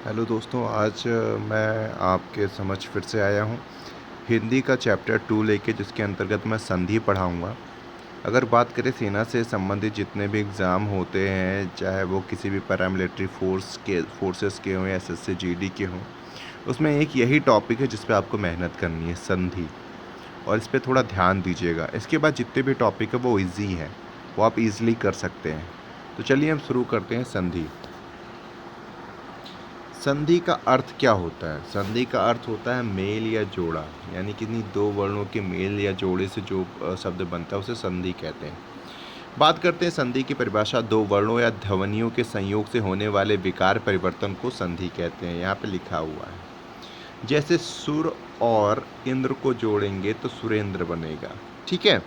Hello दोस्तों, आज मैं आपके समझ फिर से आया हूँ हिंदी का चैप्टर 2 लेके, जिसके अंतर्गत मैं संधि पढ़ाऊँगा। अगर बात करें सेना से संबंधित जितने भी एग्ज़ाम होते हैं, चाहे वो किसी भी पैरामिलिट्री फोर्सेस के हों या एसएससी जीडी के हों, उसमें एक यही टॉपिक है जिस पे आपको मेहनत करनी है, संधि। और इस पे थोड़ा ध्यान दीजिएगा। इसके बाद जितने भी टॉपिक है वो ईज़ी हैं, वो आप ईज़िली कर सकते हैं। तो चलिए हम शुरू करते हैं संधि। संधि का अर्थ क्या होता है? संधि का अर्थ होता है मेल या जोड़ा, यानी किन्हीं दो वर्णों के मेल या जोड़े से जो शब्द बनता है उसे संधि कहते हैं। बात करते हैं संधि की परिभाषा। दो वर्णों या ध्वनियों के संयोग से होने वाले विकार परिवर्तन को संधि कहते हैं। यहाँ पे लिखा हुआ है, जैसे सुर और इंद्र को जोड़ेंगे तो सुरेंद्र बनेगा। ठीक है।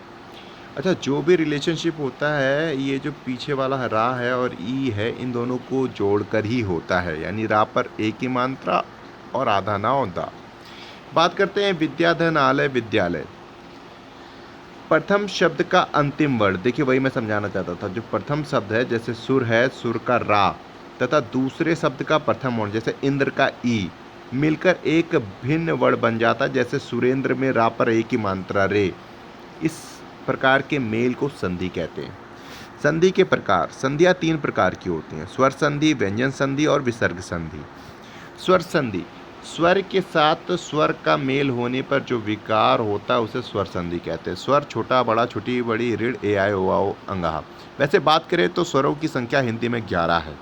अच्छा, जो भी रिलेशनशिप होता है, ये जो पीछे वाला रा है और ई है, इन दोनों को जोड़कर ही होता है, यानी रा पर एक ही मात्रा और आधा ना होता। बात करते हैं विद्याधनालय विद्यालय। प्रथम शब्द का अंतिम वर्ण, देखिए वही मैं समझाना चाहता था। जो प्रथम शब्द है, जैसे सुर है, सुर का रा, तथा दूसरे शब्द का प्रथम वर्ण जैसे इंद्र का ई, मिलकर एक भिन्न वर्ण बन जाता है। जैसे सुरेंद्र में रा पर एक ही मात्रा रे। इस प्रकार के मेल को संधि कहते हैं। संधि के प्रकार। संधियाँ तीन प्रकार की होती हैं: स्वर संधि, व्यंजन संधि और विसर्ग संधि। स्वर संधि, स्वर के साथ स्वर का मेल होने पर जो विकार होता है उसे स्वर संधि कहते हैं। स्वर छोटा बड़ा, छोटी बड़ी, ऋण, ए आय ओ आओ अंगहा। वैसे बात करें तो स्वरों की संख्या हिंदी में 11 है।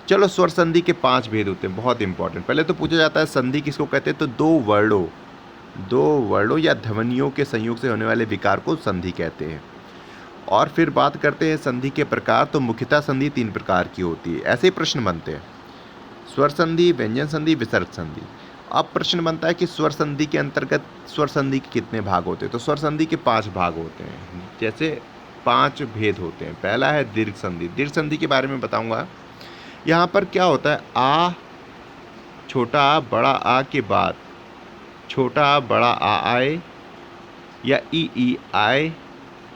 चलो, स्वर संधि के 5 भेद होते हैं, बहुत इंपॉर्टेंट। पहले तो पूछा जाता है संधि किसको कहते हैं, तो दो वर्णों या ध्वनियों के संयोग से होने वाले विकार को संधि कहते हैं। और फिर बात करते हैं संधि के प्रकार। तो मुख्यतः संधि 3 प्रकार की होती है। ऐसे ही प्रश्न बनते हैं: स्वर संधि, व्यंजन संधि, विसर्ग संधि। अब प्रश्न बनता है कि स्वर संधि के अंतर्गत स्वर संधि के कितने भाग होते हैं। तो स्वर संधि के 5 भाग होते हैं, जैसे 5 भेद होते हैं। पहला है दीर्घ संधि। दीर्घ संधि के बारे में बताऊंगा। यहाँ पर क्या होता है, आ, छोटा आ, बड़ा आ के बाद छोटा आ, बड़ा आ आए, या ई आए,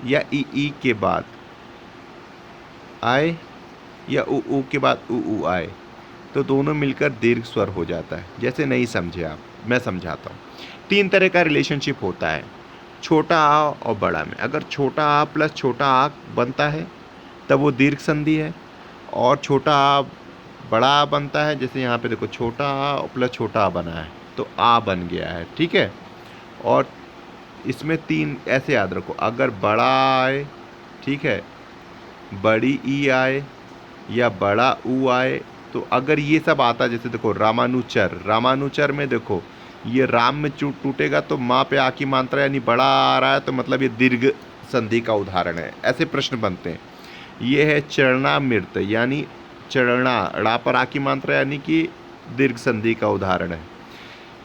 या ई के बाद आए, या ऊ के बाद ऊ आए, तो दोनों मिलकर दीर्घ स्वर हो जाता है। जैसे नहीं समझे आप, मैं समझाता हूँ। 3 तरह का रिलेशनशिप होता है छोटा आ और बड़ा में। अगर छोटा आ प्लस छोटा आ बनता है तब वो दीर्घ संधि है। और छोटा आ बड़ा आ बनता है, जैसे यहाँ पे देखो छोटा आ प्लस छोटा आ बना है तो आ बन गया है। ठीक है। और इसमें 3 ऐसे याद रखो, अगर बड़ा आए, ठीक है, बड़ी ई आए, या बड़ा ऊ आए, तो अगर ये सब आता है, जैसे देखो रामानुचर में देखो ये राम में टूटेगा तो माँ पे आ की मात्रा यानी बड़ा आ रहा है, तो मतलब ये दीर्घ संधि का उदाहरण है। ऐसे प्रश्न बनते हैं। ये है चरणामृत, यानी चरणा ड़ा पर आ की मात्रा यानी कि दीर्घ संधि का उदाहरण है।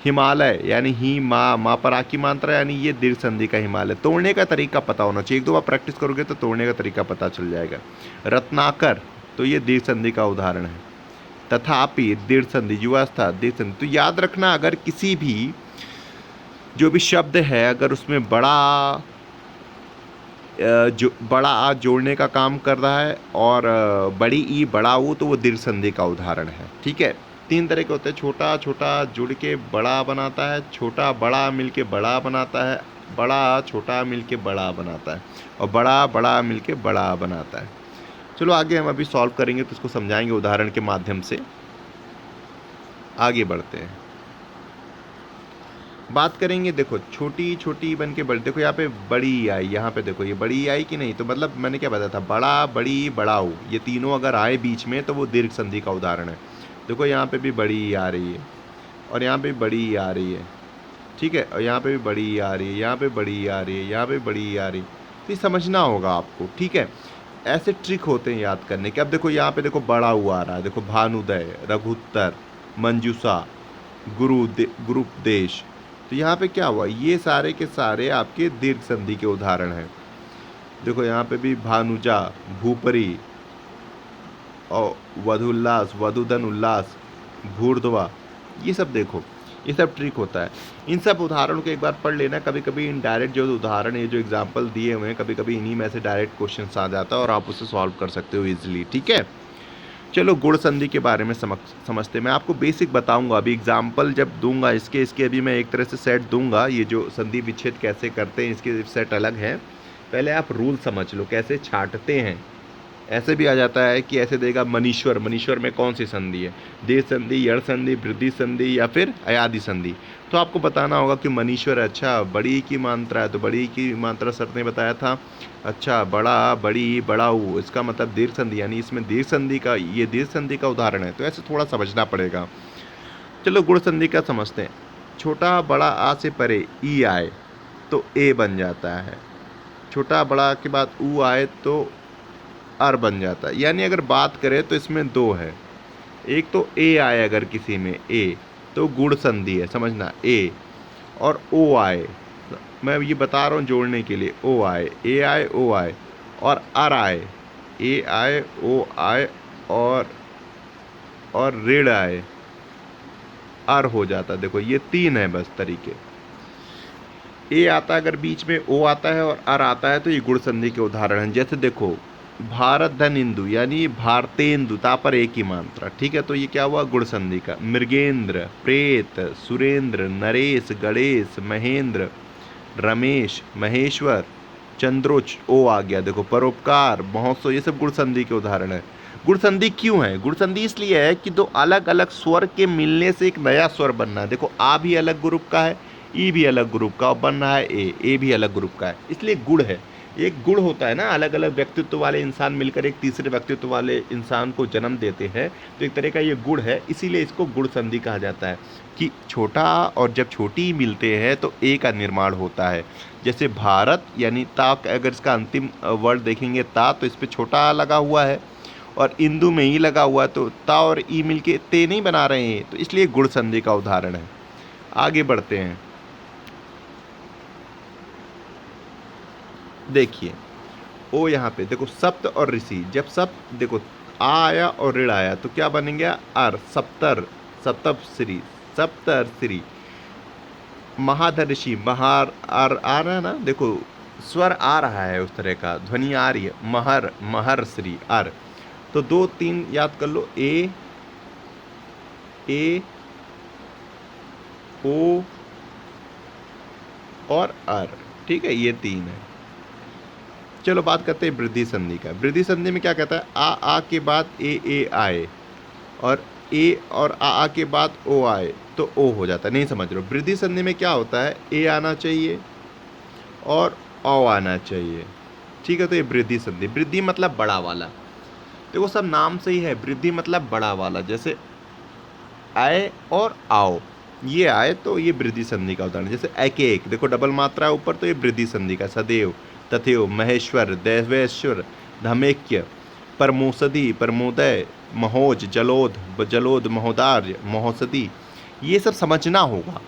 हिमालय यानी ही माँ पर आ की मात्रा यानी ये दीर्घ संधि का हिमालय। तोड़ने का तरीका पता होना चाहिए, 1-2 बार प्रैक्टिस करोगे तो तोड़ने का तरीका पता चल जाएगा। रत्नाकर, तो ये दीर्घ संधि का उदाहरण है। तथापि दीर्घ संधि, युवावस्था दीर्घ संधि। तो याद रखना, अगर किसी भी जो भी शब्द है, अगर उसमें जो बड़ा आ जोड़ने का काम कर रहा है और बड़ी ई बड़ा ऊ, तो वो दीर्घ संधि का उदाहरण है। ठीक है। 3 तरह के होते हैं: छोटा छोटा जुड़ के बड़ा बनाता है, छोटा बड़ा मिल के बड़ा बनाता है, बड़ा छोटा मिल के बड़ा बनाता है, और बड़ा बड़ा मिल के बड़ा बनाता है। चलो आगे हम अभी सॉल्व करेंगे, तो उसको समझाएंगे उदाहरण के माध्यम से। आगे बढ़ते हैं, बात करेंगे। देखो छोटी छोटी बन के बड़ी, देखो यहाँ पे बड़ी आई, यहाँ पे देखो ये बड़ी आई कि नहीं, तो मतलब मैंने क्या बताया था, बड़ा बड़ी बड़ाऊ, ये तीनों अगर आए बीच में तो वो दीर्घ संधि का उदाहरण है। देखो यहाँ पे भी बड़ी आ रही है, और यहाँ पे बड़ी आ रही है। ठीक है। और यहाँ पे भी बड़ी आ रही है, यहाँ पे बड़ी आ रही है, यहाँ पे बड़ी आ रही है। तो ये समझना होगा आपको। ठीक है। ऐसे ट्रिक होते हैं याद करने के। अब देखो यहाँ पे देखो बड़ा हुआ आ रहा है, देखो भानुदय, रघुत्तर, मंजूषा, गुरुपदेश। तो यहाँ पे क्या हुआ, ये सारे के सारे आपके दीर्घ संधि के उदाहरण हैं। देखो यहाँ पे भी भानुजा, भूपरी, और वधुल्लास, वधुधन उल्लास, भूर्ध्वा, ये सब देखो, ये सब ट्रिक होता है। इन सब उदाहरणों को एक बार पढ़ लेना। कभी कभी इनडायरेक्ट जो उदाहरण है, जो एग्जाम्पल दिए हुए हैं, कभी कभी इन्हीं में से डायरेक्ट क्वेश्चन आ जाता है और आप उसे सॉल्व कर सकते हो इजीली। ठीक है। चलो गुण संधि के बारे में समझते हैं। मैं आपको बेसिक बताऊंगा, अभी एग्जाम्पल जब दूंगा इसके अभी मैं एक तरह से सेट दूंगा। ये जो संधि विच्छेद कैसे करते हैं इसके सेट अलग है। पहले आप रूल समझ लो कैसे छांटते हैं। ऐसे भी आ जाता है कि ऐसे देगा मनीश्वर, मनीश्वर में कौन सी संधि है, देश संधि, यड़ संधि, वृद्धि संधि या फिर अयादि संधि। तो आपको बताना होगा कि मनीश्वर, अच्छा बड़ी की मात्रा है तो बड़ी की मात्रा सर ने बताया था, अच्छा बड़ा, बड़ी, बड़ाऊ, इसका मतलब दीर्घ संधि, यानी इसमें दीर्घ संधि का, ये दीर्घ संधि का उदाहरण है। तो ऐसे थोड़ा समझना पड़ेगा। चलो गुण संधि का समझते हैं। छोटा बड़ा आ से परे ई आए तो ए बन जाता है, छोटा बड़ा के बाद ऊ आए तो आर बन जाता है। यानी अगर बात करें तो इसमें दो है, एक तो ए आए अगर किसी में ए तो गुण संधि है, समझना ए, और ओ आए, मैं ये बता रहा हूँ जोड़ने के लिए, ओ आए, ए आए, ओ आए, और आर आए, ए आए, ओ आए, और ऋण आए, आर हो जाता। देखो ये तीन है बस तरीके। ए आता है अगर बीच में, ओ आता है और आर आता है तो ये गुण संधि के उदाहरण हैं। जैसे देखो भारत धन इंदु, यानी भारतेंदु, ता पर एक ही मात्रा, ठीक है, तो ये क्या हुआ गुण संधि का। मृगेंद्र, प्रेत, सुरेंद्र, नरेश, गणेश, महेंद्र, रमेश, महेश्वर, चंद्रोच, ओ आ गया। देखो परोपकार, महोत्सव, ये सब गुण संधि के उदाहरण है। गुण संधि क्यों है? गुण संधि इसलिए है कि दो अलग अलग स्वर के मिलने से एक नया स्वर बनना है। देखो आ भी अलग ग्रुप का है, ई भी अलग ग्रुप का, और बन रहा है ए भी अलग ग्रुप का है, इसलिए गुण है। एक गुण होता है ना, अलग अलग व्यक्तित्व वाले इंसान मिलकर एक तीसरे व्यक्तित्व वाले इंसान को जन्म देते हैं, तो एक तरह का ये गुण है, इसीलिए इसको गुण संधि कहा जाता है। कि छोटा और जब छोटी मिलते हैं तो ए का निर्माण होता है। जैसे भारत यानी ता, अगर इसका अंतिम वर्ड देखेंगे ता, तो इस पर छोटा आ लगा हुआ है, और इंदु में ई लगा हुआ है, तो ता और ई मिलके ते नहीं बना रहे हैं, तो इसलिए गुण संधि का उदाहरण है। आगे बढ़ते हैं। देखिए ओ यहाँ पे देखो सप्त और ऋषि, जब सप्त देखो आ आया और ऋण आया तो क्या बनेंगे अर, सप्तर, सप्तप श्री, सप्तर श्री। महाधर ऋषि, महार, आर आ रहा है ना, देखो स्वर आ रहा है, उस तरह का ध्वनि आ रही है, महर, महर श्री, आर। तो दो तीन याद कर लो, ए ओ और आर, ठीक है, ये तीन है। चलो बात करते हैं वृद्धि संधि का। वृद्धि संधि में क्या कहता है, आ के बाद ए आए, और ए और आ के बाद ओ आए तो ओ हो जाता है। नहीं समझ रहे हो? वृद्धि संधि में क्या होता है, ए आना चाहिए और ओ आना चाहिए, ठीक है, तो ये वृद्धि संधि। वृद्धि मतलब बड़ा वाला, देखो सब नाम से ही है, वृद्धि मतलब बड़ा वाला। जैसे आए और आओ, ये आए तो ये वृद्धि संधि का उदाहरण। जैसे एक, देखो डबल मात्रा है ऊपर, तो ये वृद्धि संधि का। सदैव, तथैव, महेश्वर, देवेश्वर, धमेक्य, परमोसधि, परमोदय, महोज, जलोद, जलोद, महोदार्य, महोसधि, ये सब समझना होगा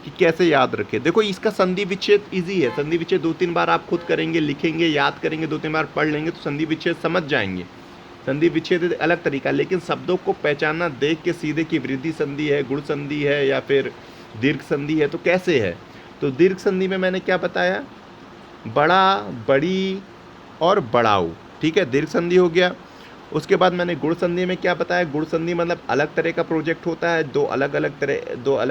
कि कैसे याद रखें। देखो इसका संधि विच्छेद इजी है, संधि विच्छेद 2-3 बार आप खुद करेंगे, लिखेंगे, याद करेंगे, 2-3 बार पढ़ लेंगे तो संधि विच्छेद समझ जाएंगे। संधि विच्छेद अलग तरीका, लेकिन शब्दों को पहचानना देख के सीधे की वृद्धि संधि है, गुण संधि है या फिर दीर्घ संधि है, तो कैसे है। तो दीर्घ संधि में मैंने क्या बताया, बड़ा, बड़ी और बड़ाऊ, ठीक है, दीर्घ संधि हो गया। उसके बाद मैंने गुण संधि में क्या बताया, गुण संधि मतलब अलग तरह का प्रोजेक्ट होता है, दो अलग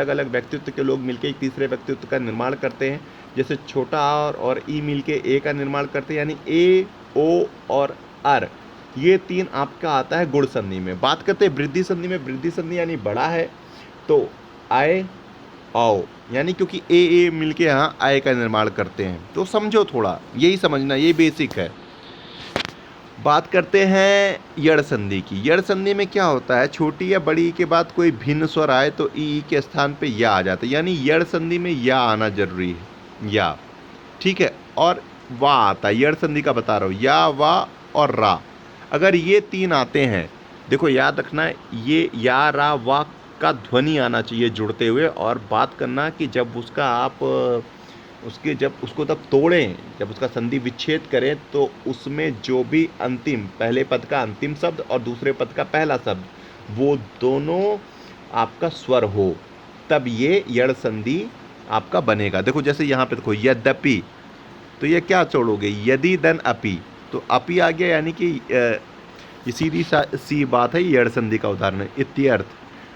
अलग व्यक्तित्व के लोग मिलकर एक तीसरे व्यक्तित्व का निर्माण करते हैं। जैसे छोटा और ई मिलके ए का निर्माण करते हैं, यानी ए, ओ और आर, ये तीन आपका आता है गुण संधि में। बात करते हैं वृद्धि संधि में। वृद्धि संधि यानी बड़ा है तो आए, आओ, यानी क्योंकि ए मिलके यहाँ आय का निर्माण करते हैं, तो समझो थोड़ा, यही समझना, ये बेसिक है। बात करते हैं यड़ संधि की। यड़ संधि में क्या होता है, छोटी या बड़ी के बाद कोई भिन्न स्वर आए तो ई के स्थान पे या आ जाता है, यानी यड़ संधि में या आना जरूरी है, या, ठीक है, और वा आता है। यड़ संधि का बता रहा हूँ, या, वा और रा, अगर ये तीन आते हैं, देखो याद रखना है, ये या, रा, वा का ध्वनि आना चाहिए जुड़ते हुए। और बात करना कि जब उसका आप जब उसको तब तोड़ें, जब उसका संधि विच्छेद करें, तो उसमें जो भी अंतिम, पहले पद का अंतिम शब्द और दूसरे पद का पहला शब्द, वो दोनों आपका स्वर हो, तब ये यड़ संधि आपका बनेगा। देखो जैसे यहाँ पे देखो यद्यपि, तो ये क्या छोड़ोगे, यदि धन अपि, तो अपि आ गया, यानी कि ये सीधी सी बात है, ये यड़ संधि का उदाहरण है। इत्यर्थ,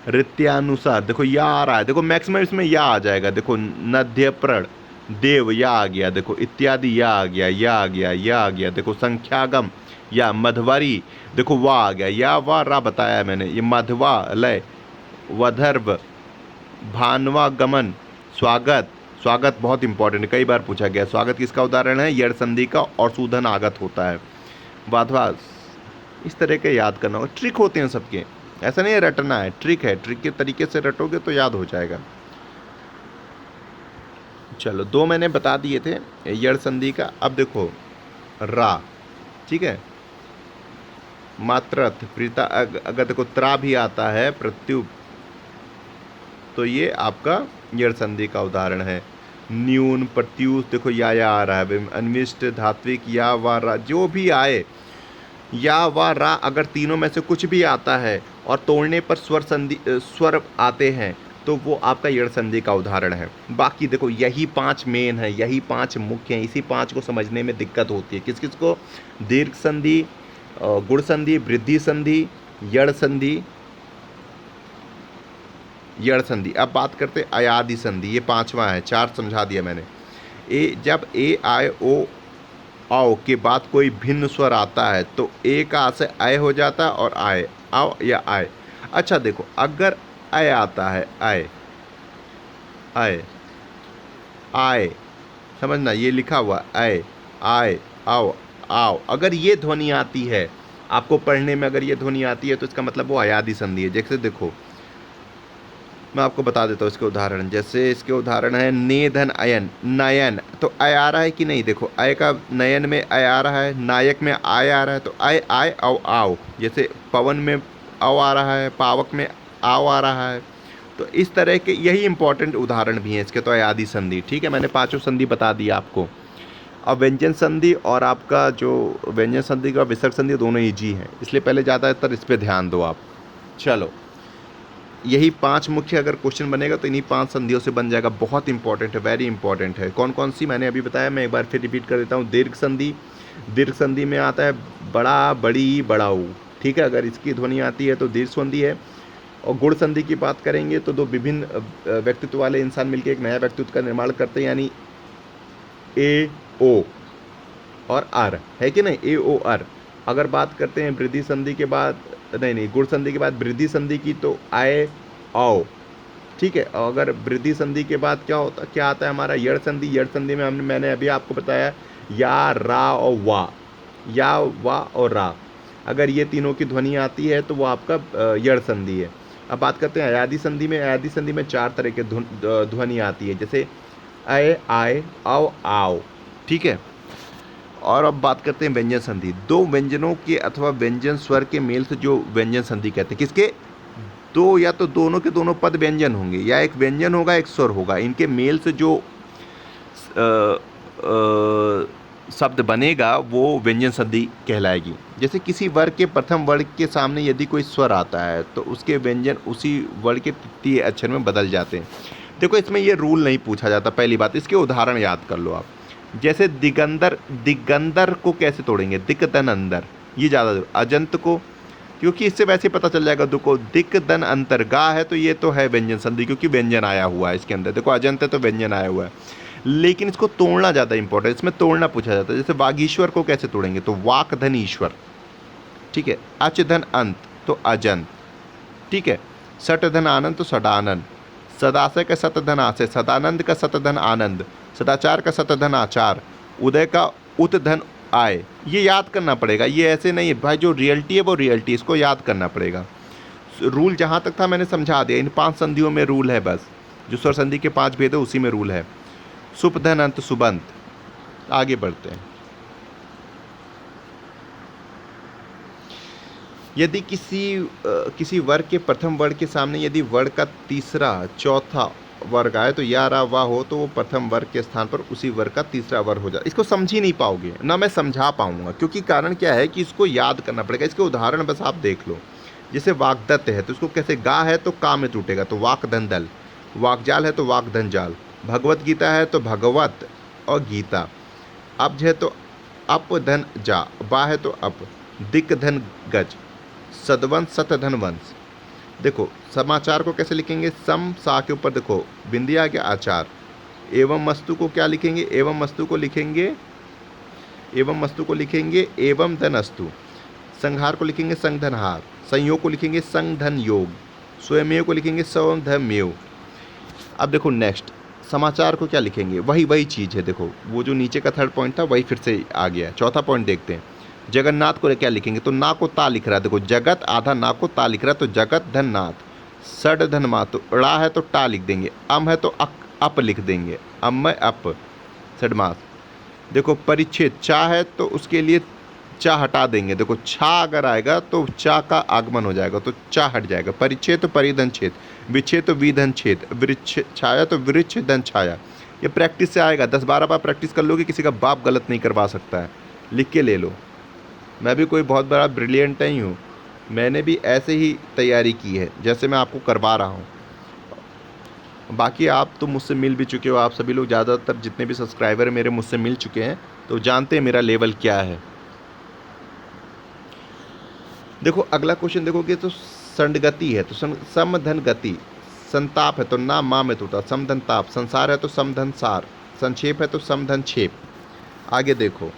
रीत्यानुसार, देखो या आ रहा है, देखो मैक्सिमम इसमें या आ जाएगा, देखो नद्य प्रण, देव या आ गया, देखो इत्यादि या आ गया, या आ गया, या आ गया, देखो संख्यागम या मधवारी, देखो वाह आ गया, या वा रा बताया मैंने, ये मधवा लय, वधर्व, भानवा गमन, स्वागत, स्वागत बहुत इंपॉर्टेंट है, कई बार पूछा गया। स्वागत किसका उदाहरण है? यड़ संधि का, और सूधन आगत होता है। वाधवा, इस तरह के याद करना होगा, ट्रिक होते हैं सबके, ऐसा नहीं है रटना है, ट्रिक है, ट्रिक के तरीके से रटोगे तो याद हो जाएगा। चलो 2 मैंने बता दिए थे यड़ संधि का। अब देखो रा, ठीक है, मात्रर्थ, प्रीता, अगर देखो त्रा भी आता है प्रत्युप, तो ये आपका यड़ संधि का उदाहरण है। न्यून, प्रत्युष, देखो या आ रहा है, अन्विष्ट, धात्विक, या वा रा, जो भी आए, या वा रा, अगर तीनों में से कुछ भी आता है और तोड़ने पर स्वर आते हैं तो वो आपका यड़ संधि का उदाहरण है। बाकी देखो यही 5 मेन है, यही 5 मुख्य हैं, इसी 5 को समझने में दिक्कत होती है। किस किस को? दीर्घ संधि, गुण संधि, वृद्धि संधि, यड़ संधि, यड़ संधि। अब बात करते हैं अयादि संधि, ये 5वां है, 4 समझा दिया मैंने। जब ए आय ओ आओ के बाद कोई भिन्न स्वर आता है तो ए का आ से आय हो जाता है और आय, आओ या आय। अच्छा देखो, अगर आय आता है, आय, आय, आय, समझना ये लिखा हुआ आय, आय, आओ, आओ, अगर ये ध्वनि आती है आपको पढ़ने में, अगर ये ध्वनि आती है तो इसका मतलब वो अयादि संधि है। जैसे देखो मैं आपको बता देता हूँ इसके उदाहरण, जैसे इसके उदाहरण है नेधन अयन, नयन, तो अय आ रहा है कि नहीं? देखो अय का नयन में अय आ रहा है, नायक में आय आ रहा है, तो अय आय औ आओ। जैसे पवन में औ आ रहा है, पावक में आओ आ रहा है, तो इस तरह के यही इंपॉर्टेंट उदाहरण भी हैं इसके। तो अयादि संधि, ठीक है, मैंने 5 संधि बता दिया आपको। अब व्यंजन संधि और आपका जो व्यंजन संधि का विसर्ग संधि दोनों ईजी हैं, इसलिए पहले ज़्यादातर इस पर ध्यान दो आप। चलो यही 5 मुख्य अगर क्वेश्चन बनेगा तो इन्हीं 5 संधियों से बन जाएगा। बहुत इंपॉर्टेंट है, वेरी इंपॉर्टेंट है। कौन कौन सी मैंने अभी बताया, मैं एक बार फिर रिपीट कर देता हूँ। दीर्घ संधि, दीर्घ संधि में आता है बड़ा, बड़ी, बड़ाऊ, ठीक है, अगर इसकी ध्वनि आती है तो दीर्घ संधि है। और गुण संधि की बात करेंगे तो 2 विभिन्न व्यक्तित्व वाले इंसान मिलकर एक नया व्यक्तित्व का निर्माण करते हैं, यानी ए ओ और आर, है कि नहीं, ए ओ आर। अगर बात करते हैं वृद्धि संधि के बाद, नहीं गुण संधि के बाद वृद्धि संधि की, तो आए आओ, ठीक है। और अगर वृद्धि संधि के बाद क्या आता है हमारा यड़ संधि। यड़ संधि में मैंने अभी आपको बताया या, रा और वा, या, वा और रा, अगर ये तीनों की ध्वनि आती है तो वो आपका यड़ संधि है। अब बात करते हैं अयादि संधि में। अयादि संधि में 4 तरह के ध्वनि आती है, जैसे अय, आय, औ, आओ, ठीक है। और अब बात करते हैं व्यंजन संधि। 2 व्यंजनों के अथवा व्यंजन स्वर के मेल से जो व्यंजन संधि कहते हैं। किसके? 2 या तो दोनों के दोनों पद व्यंजन होंगे, या एक व्यंजन होगा एक स्वर होगा, इनके मेल से जो शब्द बनेगा वो व्यंजन संधि कहलाएगी। जैसे किसी वर्ग के प्रथम वर्ग के सामने यदि कोई स्वर आता है तो उसके व्यंजन उसी वर्ग के तृतीय अक्षर में बदल जाते हैं। देखो इसमें ये रूल नहीं पूछा जाता, पहली बात, इसके उदाहरण याद कर लो आप। जैसे दिगंदर, दिगंदर को कैसे तोड़ेंगे? दिक दन अंदर, ये ज़्यादा अजंत को, क्योंकि इससे वैसे पता चल जाएगा। देखो दिक दन अंतर, गा है तो ये तो है व्यंजन संधि, क्योंकि व्यंजन आया हुआ है इसके अंदर। देखो अजंत है तो व्यंजन आया हुआ है, लेकिन इसको तोड़ना ज़्यादा इंपॉर्टेंट, इसमें तोड़ना पूछा जाता है। जैसे वागीश्वर को कैसे तोड़ेंगे? तो वाक धन ईश्वर, ठीक है। अच धन अंत तो अजंत, ठीक है। सट धन आनंद तो सडानंद, सदाशय का सतधन आशय, सदानंद का सतधन आनंद, सदाचार का सतधन आचार, उदय का उत धन आय। ये याद करना पड़ेगा, ये ऐसे नहीं है भाई, जो रियलिटी है वो रियलिटी, इसको याद करना पड़ेगा। रूल जहाँ तक था मैंने समझा दिया, इन 5 संधियों में रूल है बस, जो स्वर संधि के 5 भेद है उसी में रूल है। सुप धन अंत सुबंत। आगे बढ़ते हैं। यदि किसी वर्ग के प्रथम वर्ग के सामने यदि वर्ग का तीसरा चौथा वर्ग आए तो या रा वा हो तो वो प्रथम वर्ग के स्थान पर उसी वर्ग का तीसरा वर्ग हो जाए। इसको समझ ही नहीं पाओगे, ना मैं समझा पाऊंगा, क्योंकि कारण क्या है कि इसको याद करना पड़ेगा। इसके उदाहरण बस आप देख लो। जैसे वाग्दत्त है तो इसको कैसे, गा है तो का में टूटेगा तो वाक धन दल, वाकजाल है तो वाक धन जाल, भगवत गीता है तो भगवत और गीता, अब्ज है तो अप धन जा, बा है तो अप, दिक धन गज, सदवंश सतधन वंश। देखो समाचार को कैसे लिखेंगे, सम सा के ऊपर देखो बिंदी आ गया आचार। एवं वस्तु को क्या लिखेंगे, एवं वस्तु को लिखेंगे, एवं वस्तु को लिखेंगे एवं धन अस्तु। संहार को लिखेंगे संग धन हार। संयोग को लिखेंगे संग धन योग। स्वयमेव को लिखेंगे स्वयं धमेव। अब देखो नेक्स्ट समाचार को क्या लिखेंगे, वही वही चीज़ है। देखो वो जो नीचे का थर्ड पॉइंट था वही फिर से आ गया। चौथा पॉइंट देखते हैं, जगन्नाथ को क्या लिखेंगे, तो ना को ता लिख रहा है। देखो जगत आधा ना को ता लिख रहा है, तो जगत धन नाथ। सड धन मा, तो ड़ा है तो टा लिख देंगे। अम है तो अप लिख देंगे, अम अप सडमास। देखो परिच्छेद चा है तो उसके लिए चा हटा देंगे। देखो छा अगर आएगा तो चा का आगमन हो जाएगा, तो चा हट जाएगा। परिच्छेद तो परिधन छेद, विच्छेद तो विधन छेद, वृक्ष छाया तो वृक्ष धन छाया। ये प्रैक्टिस से आएगा, 10-12 बार प्रैक्टिस कर लोगे, किसी का बाप गलत नहीं करवा सकता है। लिख के ले लो। मैं भी कोई बहुत बड़ा ब्रिलियंट नहीं हूँ, मैंने भी ऐसे ही तैयारी की है जैसे मैं आपको करवा रहा हूँ। बाकी आप तो मुझसे मिल भी चुके हो, आप सभी लोग ज़्यादातर जितने भी सब्सक्राइबर मेरे मुझसे मिल चुके हैं, तो जानते हैं मेरा लेवल क्या है। देखो अगला क्वेश्चन देखोगे तो संडगति है तो समधन गति। संताप है तो ना माँ में टूटा, समधन ताप। संसार है तो समधन सार। संक्षेप है तो समधन छेप। आगे देखो,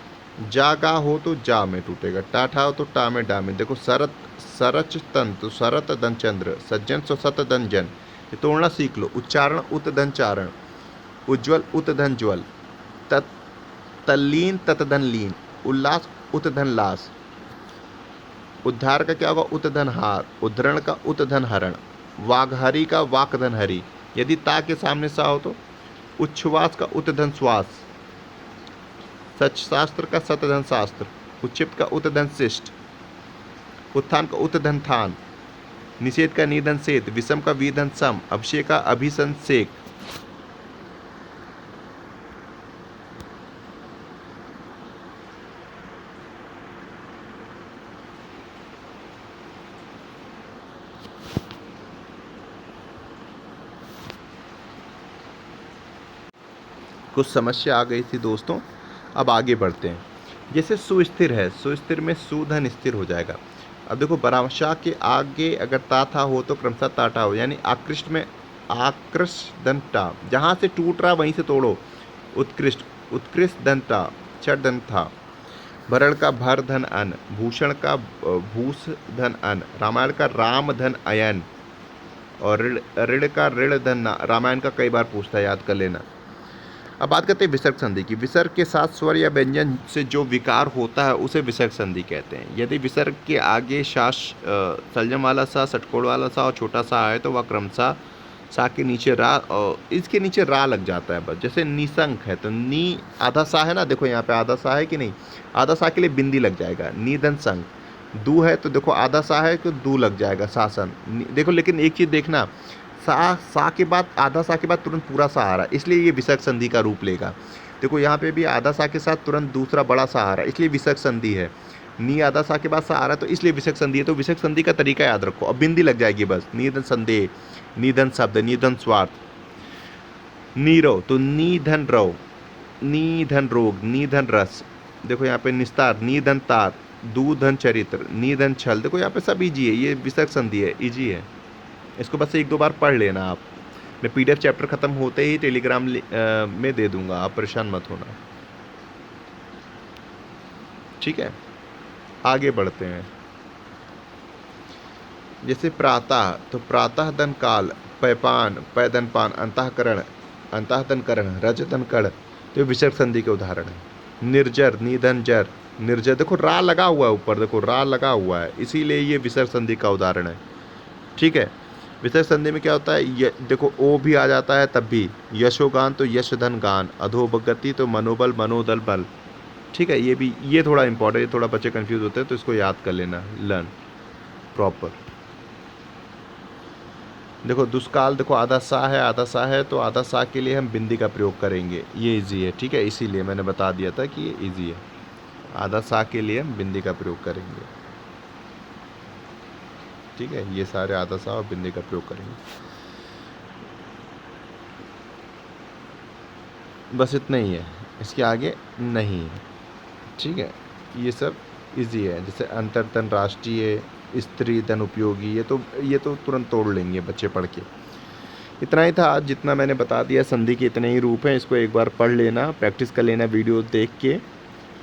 जागा हो तो जा में टूटेगा, टाठा हो तो टा में डा में। देखो सरत सरच तन तो सरत धन चंद्र, सज्जन सो सत धन जन। ये तोड़ना सीख लो। उच्चारण उत धन चारण, उज्ज्वल उत धन ज्वल, तत् तल्लीन तत धन लीन, उल्लास उत धन लास। उद्धार का क्या होगा, उत धन हार। उद्धरण का उत धन हरण। वाघहरी का वाक धन हरि। यदि ता के सामने सा हो तो उच्छ्वास का उत धन श्वास। सच शास्त्र का सत धन शास्त्र। उच्चिप्त का उत धन शिष्ट। उत्थान का उत धन थान। निषेध का निधन सेत। विषम का विधन सम। अभिषेक का अभिसंसेक। कुछ समस्या आ गई थी दोस्तों, अब आगे बढ़ते हैं। जैसे सुस्थिर है, सुस्थिर में सुधन स्थिर हो जाएगा। अब देखो परामर्शा के आगे अगर ता था हो तो क्रमशः ताटा हो, यानी आकृष्ट में आकृष्ट धन टा, जहाँ से टूट रहा वहीं से तोड़ो। उत्कृष्ट उत्कृष्ट धन टा, छठ धन था। भरण का भर धन अन, भूषण का भूष धन अन। रामायण का राम धन अयन, और ऋण का ऋण धन ना। रामायण का कई बार पूछता है, याद कर लेना। अब बात करते हैं विसर्ग संधि की। विसर्ग के साथ स्वर या व्यंजन से जो विकार होता है उसे विसर्ग संधि कहते हैं। यदि विसर्ग के आगे शास सलजम वाला सा, षटकोण वाला सा और छोटा सा आए तो वह क्रमशः सा के नीचे रा और इसके नीचे रा लग जाता है बस। जैसे निशंक है तो नी आधा सा है ना, देखो यहाँ पे आधा सा है कि नहीं, आधा सा के लिए बिंदी लग जाएगा। निधन संग। दू है तो देखो आधा सा है तो दू लग जाएगा, शासन। देखो लेकिन एक चीज़ देखना, सा के बाद आधा सा के बाद तुरंत पूरा सा आ रहा है, इसलिए ये विसर्ग संधि का रूप लेगा। देखो यहाँ पे भी आधा सा के साथ तुरंत दूसरा बड़ा सा आ रहा है, इसलिए विसर्ग संधि है। नी आधा सा के बाद सा आ रहा है तो इसलिए विसर्ग संधि है। तो विसर्ग संधि का तरीका याद रखो। अब बिंदी लग जाएगी बस। निधन संदेह, निधन शब्द, निधन स्वार्थ। नीरो तो निधन रव, निधन रोग, निधन रस। देखो यहाँ पे निस्तार, निधन तार, दूधन चरित्र, निधन छल। देखो यहाँ पे सब इजी है, ये विसर्ग संधि है, इजी है। इसको बस 1-2 बार पढ़ लेना आप। मैं PDF चैप्टर ख़त्म होते ही टेलीग्राम में दे दूंगा, आप परेशान मत होना, ठीक है। आगे बढ़ते हैं। जैसे प्रातः तो प्रातः धन काल, पैपान पैदन पान, अंतःकरण अंतःधन करण, रजतन कण। तो विसर्ग संधि के उदाहरण है। निर्जर, निधन जर, निर्जर। देखो रा लगा हुआ है ऊपर, देखो रा लगा हुआ है, इसीलिए ये विसर्ग संधि का उदाहरण है, ठीक है। विसर्ग संधि में क्या होता है, देखो ओ भी आ जाता है तब भी। यशोगान तो यश धन गान, अधोगति तो मनोबल मनोदल बल, ठीक है। ये भी, ये थोड़ा इंपॉर्टेंट, ये थोड़ा बच्चे कंफ्यूज होते हैं तो इसको याद कर लेना, लर्न प्रॉपर। देखो दुष्काल, देखो आधा सा है, आधा सा है तो आधा सा के लिए हम बिंदी का प्रयोग करेंगे, ये इजी है, ठीक है। इसीलिए मैंने बता दिया था कि ये इजी है। आधा सा के लिए हम बिंदी का प्रयोग करेंगे, ठीक है। ये सारे आधा सा और बिंदी का प्रयोग करेंगे, बस इतना ही है, इसके आगे नहीं है, ठीक है। ये सब ईज़ी है। जैसे अंतर्धनराष्ट्रीय, स्त्री धन उपयोगी, ये तो तुरंत तोड़ लेंगे बच्चे पढ़ के। इतना ही था आज, जितना मैंने बता दिया। संधि के इतने ही रूप हैं, इसको एक बार पढ़ लेना, प्रैक्टिस कर लेना वीडियो देख के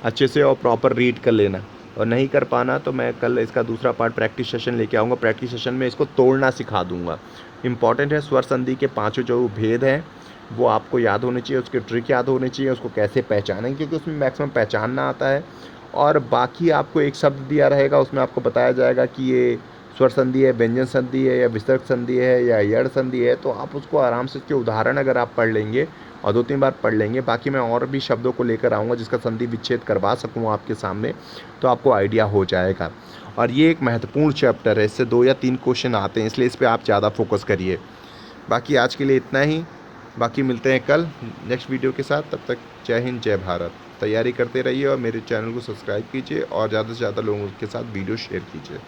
अच्छे से और प्रॉपर रीड कर लेना। और नहीं कर पाना तो मैं कल इसका दूसरा पार्ट प्रैक्टिस सेशन लेके आऊँगा। प्रैक्टिस सेशन में इसको तोड़ना सिखा दूँगा। इम्पॉर्टेंट है, स्वर संधि के पाँचों जो भेद हैं वो आपको याद होने चाहिए, उसके ट्रिक याद होने चाहिए, उसको कैसे पहचानें, क्योंकि उसमें मैक्सिमम पहचानना आता है। और बाकी आपको एक शब्द दिया रहेगा, उसमें आपको बताया जाएगा कि ये स्वर संधि है, व्यंजन संधि है, या विसर्ग संधि है, या यड़ संधि है। तो आप उसको आराम से, उसके उदाहरण अगर आप पढ़ लेंगे और 2-3 बार पढ़ लेंगे, बाकी मैं और भी शब्दों को लेकर आऊँगा जिसका संधि विच्छेद करवा सकूँ आपके सामने, तो आपको आइडिया हो जाएगा। और ये एक महत्वपूर्ण चैप्टर है, इससे 2 या 3 क्वेश्चन आते हैं, इसलिए इस पे आप ज़्यादा फोकस करिए। बाकी आज के लिए इतना ही। बाकी मिलते हैं कल नेक्स्ट वीडियो के साथ। तब तक जय हिंद, जय भारत। तैयारी करते रहिए और मेरे चैनल को सब्सक्राइब कीजिए और ज़्यादा से ज़्यादा लोगों के साथ वीडियो शेयर कीजिए।